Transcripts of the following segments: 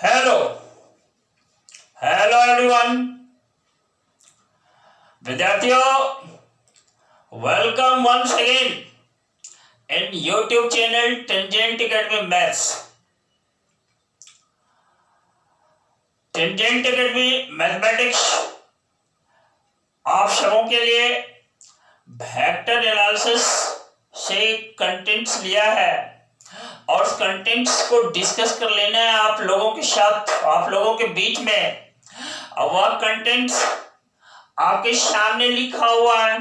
Hello hello everyone विद्यार्थियों, welcome once again in YouTube channel Tangent Academy maths. Tangent Academy mathematics आप सबों के लिए वेक्टर एनालिसिस से कंटेंट्स लिया है और उस कंटेंट्स को डिस्कस कर लेना है आप लोगों के साथ, आप लोगों के बीच में। वह कंटेंट्स आपके सामने लिखा हुआ है,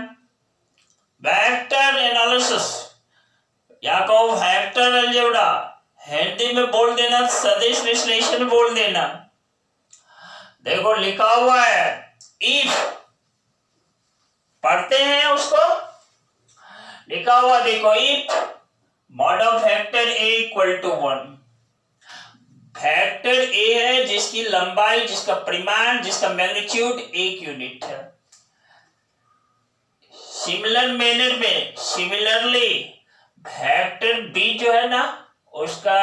वेक्टर एनालिसिस या कहो वेक्टर अलजेब्रा, हिंदी में बोल देना, सदिश विश्लेषण बोल देना। देखो लिखा हुआ है, इफ पढ़ते हैं उसको, लिखा हुआ देखो, if mod of vector A equal to 1। Vector A है जिसकी लंबाई, जिसका परिमाण, जिसका मैग्नीट्यूड 1 यूनिट है। सिमिलर मैनर में, सिमिलरली वेक्टर बी जो है ना, उसका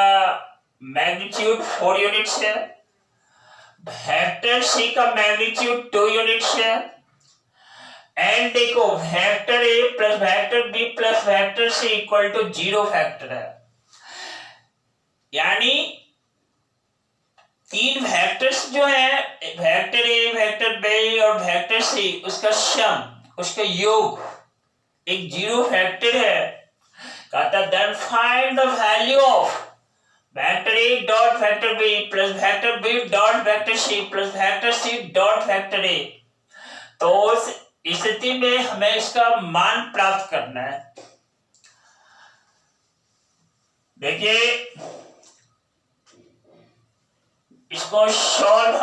मैग्नीट्यूड 4 यूनिट्स है। वेक्टर सी का मैग्नीट्यूड 2 यूनिट्स है। एंड देखो vector A plus vector B plus vector C equal to 0 vector है। यानी तीन वेक्टर्स जो है, वेक्टर ए, वेक्टर बी और वेक्टर सी, उसका सम, उसका योग एक 0 वेक्टर है। कहता then find the value of vector A dot vector B plus vector B dot vector C plus vector C dot vector A. तो उस स्थिति में हमें इसका मान प्राप्त करना है। देखिए इसको सॉल्व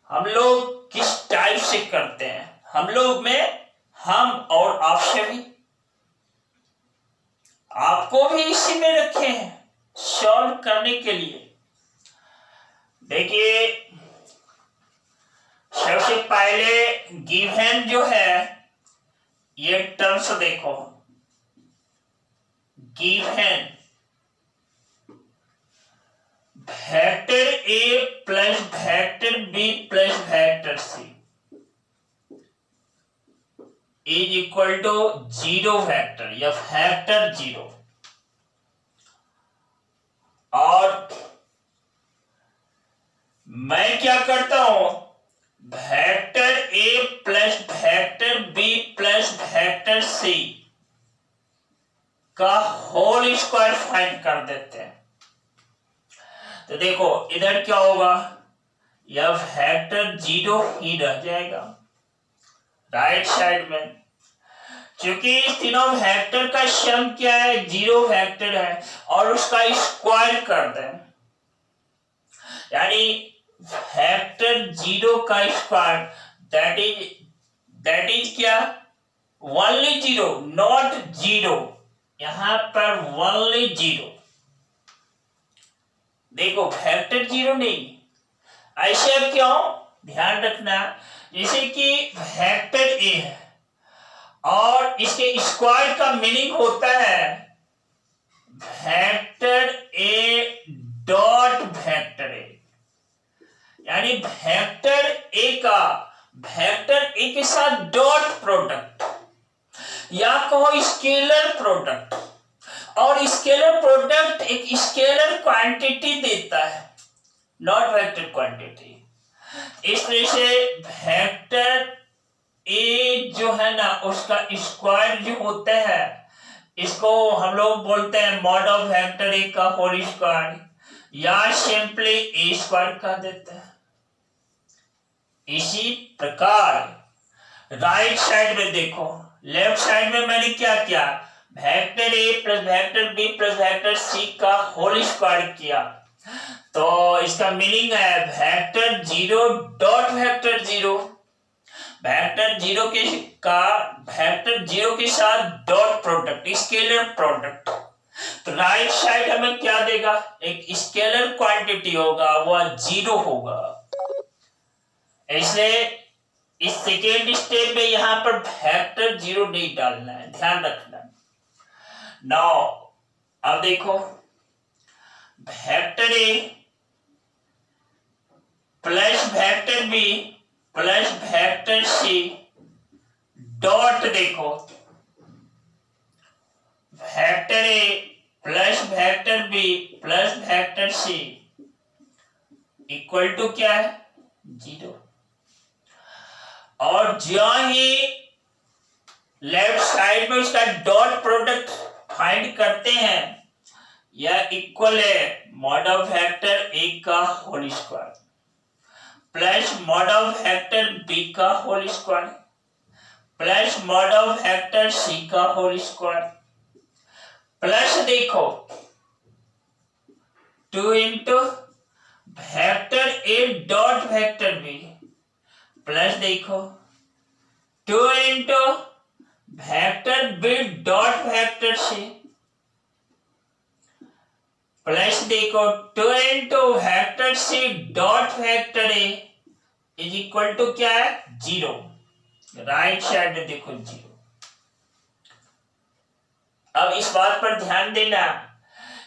हम लोग किस टाइप से करते हैं। हम लोग में हम और आप सभी, आपको भी इसी में रखे हैं सॉल्व करने के लिए। देखिए सबसे पहले गिवन जो है, ये टर्म्स देखो, given vector A plus vector B plus vector C is equal to 0 vector या वेक्टर 0। और मैं क्या करता हूं, vector A plus vector B plus vector C का होल स्क्वायर फाइंड कर देते हैं। तो देखो इधर क्या होगा, यह वेक्टर 0 ही रह जाएगा राइट साइड में, क्योंकि तीनों वेक्टर का सम क्या है, 0 वेक्टर है और उसका स्क्वायर कर दें। यानी वेक्टर 0 का स्क्वायर दैट इज क्या, ओनली 0, नॉट 0, यहां पर ओनली 0। देखो वेक्टर 0 नहीं, ऐसे क्यों, ध्यान रखना। जैसे कि वेक्टर ए है और इसके स्क्वायर का मीनिंग होता है वेक्टर ए डॉट वेक्टर ए। यानी वेक्टर ए का वेक्टर ए के साथ डॉट प्रोडक्ट या कहो स्केलर प्रोडक्ट, और स्केलर प्रोडक्ट एक स्केलर क्वांटिटी देता है, नॉट वेक्टर क्वांटिटी। इसलिए से वेक्टर ए जो है ना, उसका स्क्वायर जो होता है, इसको हम लोग बोलते हैं मॉड ऑफ वेक्टर ए का होल स्क्वायर या सिंपली ए स्क्वायर कह देते हैं। इसी प्रकार राइट साइड में देखो, लेफ्ट साइड में मैंने क्या किया, vector A plus vector B plus vector C का होल स्क्वायर किया। तो इसका मीनिंग है वेक्टर 0 डॉट वेक्टर 0, वेक्टर 0 के साथ डॉट प्रोडक्ट, स्केलर प्रोडक्ट। तो राइट साइड हमें क्या देगा, एक स्केलर क्वांटिटी होगा, वह 0 होगा। इसलिए इस सेकेंड स्टेप में यहां पर वेक्टर 0 नहीं डालना है, ध्यान रखना। नाउ अब देखो vector A plus vector B plus vector C dot देखो vector A plus vector B plus vector C equal to क्या है 0। और जो ही लेफ्ट साइड में उसका डॉट प्रोडक्ट फाइंड करते हैं यह इक्वल है मॉड ऑफ वेक्टर ए का whole square plus mod of vector B का whole square plus mod of vector C का होल स्क्वायर प्लस देखो 2 into vector A dot vector B plus देखो 2 into vector B dot vector C plus देखो 2 into vector C dot vector A is equal to क्या है 0। Right side में देखो 0। अब इस बात पर ध्यान देना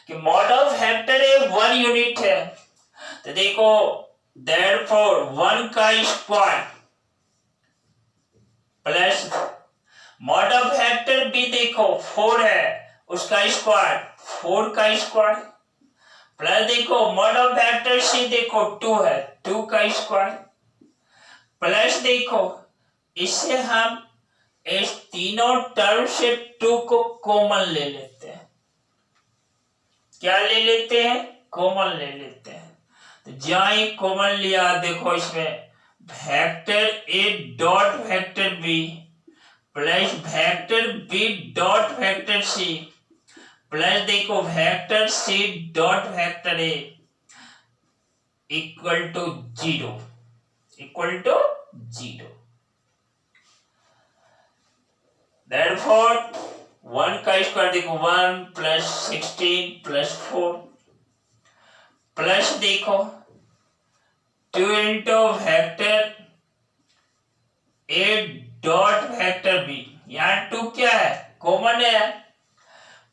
कि mod of vector A 1 unit है तो देखो देयरफॉर 1 का square plus mod of vector B देखो 4 है उसका स्क्वायर 4 का स्क्वायर प्लस देखो मॉड ऑफ वेक्टर सी देखो 2 है 2 का स्क्वायर प्लस देखो इससे हम इस तीनों टर्म से 2 को कॉमन ले लेते हैं। क्या ले लेते हैं कॉमन ले लेते हैं तो जहां ही कॉमन लिया देखो इसमें vector A dot vector B plus vector B dot vector C plus देखो vector C dot vector A equal to 0 equal to 0। Therefore 1 का स्क्वायर देखो 1 प्लस 16 प्लस 4 प्लस देखो 2 into vector A dot vector B यहाँ 2 क्या है common है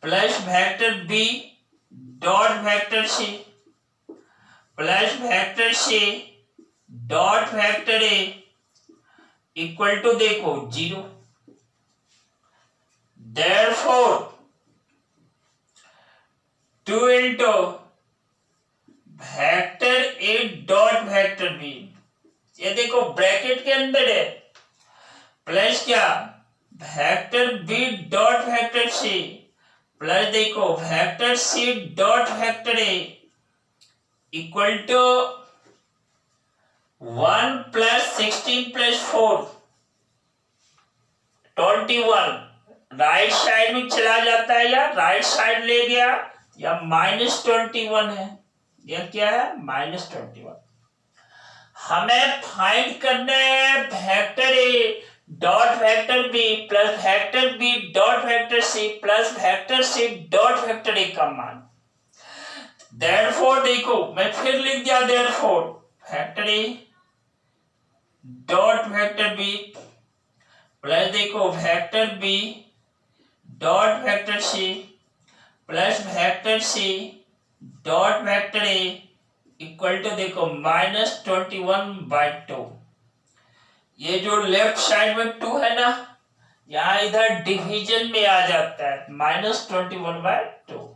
plus vector B dot vector C plus vector C dot vector A equal to देखो 0। Therefore 2 into vector A dot vector B ये देखो bracket के अंदर है प्लस क्या vector B dot vector C plus देखो vector C dot vector A equal to 1 plus 16 plus 4 21 right side में चला जाता है या राइट साइड ले गया या -21 है यह क्या है -21। हमें फाइंड करना है vector A dot vector B plus vector B dot vector C plus vector C dot vector A का मान। देयरफॉर देखो मैं फिर लिख दिया therefore vector A dot vector B plus देखो vector B dot vector C plus vector C dot vector A equal to देखो -21/2। ये जो लेफ्ट साइड में 2 है ना यहाँ इधर डिवीजन में आ जाता है -21/2।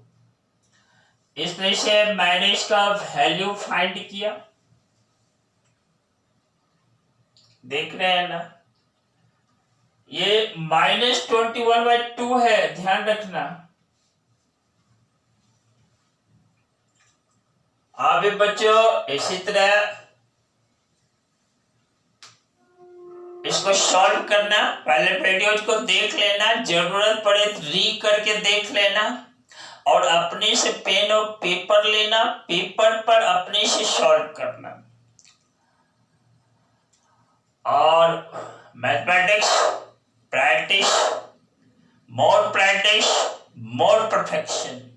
इस तरह से मैंने इसका वैल्यू फाइंड किया देख रहे हैं ना ये -21/2 है ध्यान रखना। अब बच्चों इसी तरह इसको सॉल्व करना पहले वीडियोज को देख लेना जरूरत पड़े री करके देख लेना और अपने से पेन और पेपर लेना पेपर पर अपने से सॉल्व करना। और मैथमेटिक्स प्रैक्टिस मोर परफेक्शन।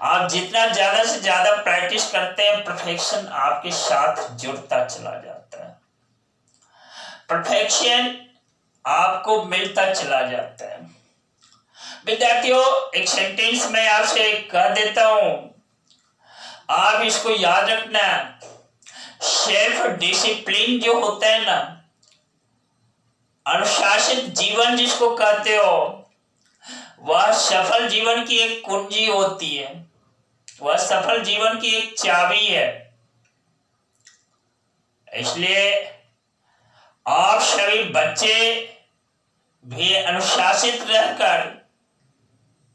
आप जितना ज्यादा से ज्यादा प्रैक्टिस करते हैं परफेक्शन आपके साथ जुड़ता चला जाता है परफेक्शन आपको मिलता चला जाता है। विद्यार्थियों एक सेंटेंस मैं आपसे कह देता हूं आप इसको याद रखना सेल्फ डिसिप्लिन जो होता है ना, अनुशासित जीवन जिसको कहते हो, वह सफल जीवन की एक कुंजी होती है, वह सफल जीवन की एक चाबी है। इसलिए आप सभी बच्चे भी अनुशासित रहकर,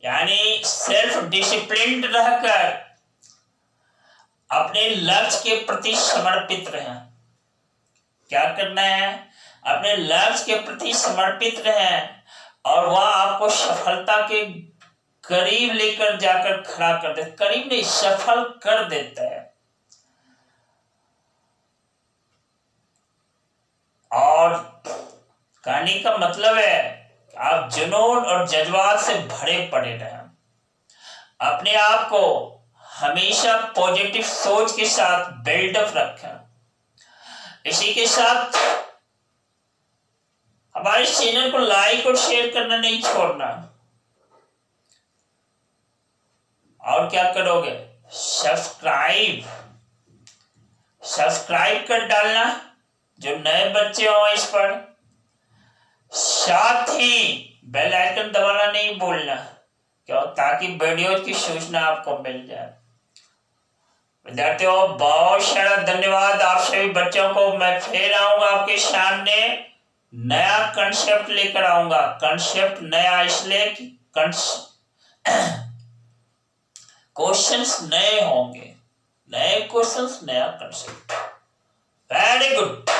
यानी सेल्फ डिसिप्लिन रहकर अपने लक्ष्य के प्रति समर्पित रहें। क्या करना है? अपने लक्ष्य के प्रति समर्पित रहें और वह आपको सफलता के करीब लेकर जाकर खड़ा कर दे, करीब नहीं, सफल कर देता है। और कहानी का मतलब है कि आप जुनून और जज्बात से भरे पड़े रहें, अपने आप को हमेशा पॉजिटिव सोच के साथ बिल्डअप रखें। इसी के साथ हमारे चैनल को लाइक और शेयर करना नहीं छोड़ना। और क्या करोगे? सब्सक्राइब कर डालना जो नए बच्चे हो इस पर। साथ ही बेल आइकन दबाना नहीं भूलना, क्यों? ताकि वीडियो की सूचना आपको मिल जाए। विद्यार्थियों, बहुत सारा धन्यवाद आप सभी बच्चों को। मैं फिर आऊंगा आपके सामने, नया कंसेप्ट लेकर आऊंगा। कंसेप्ट नया इसलिए कि क्वेश्चंस नए होंगे, नए क्वेश्चंस, नया कंसेप्ट। Very good.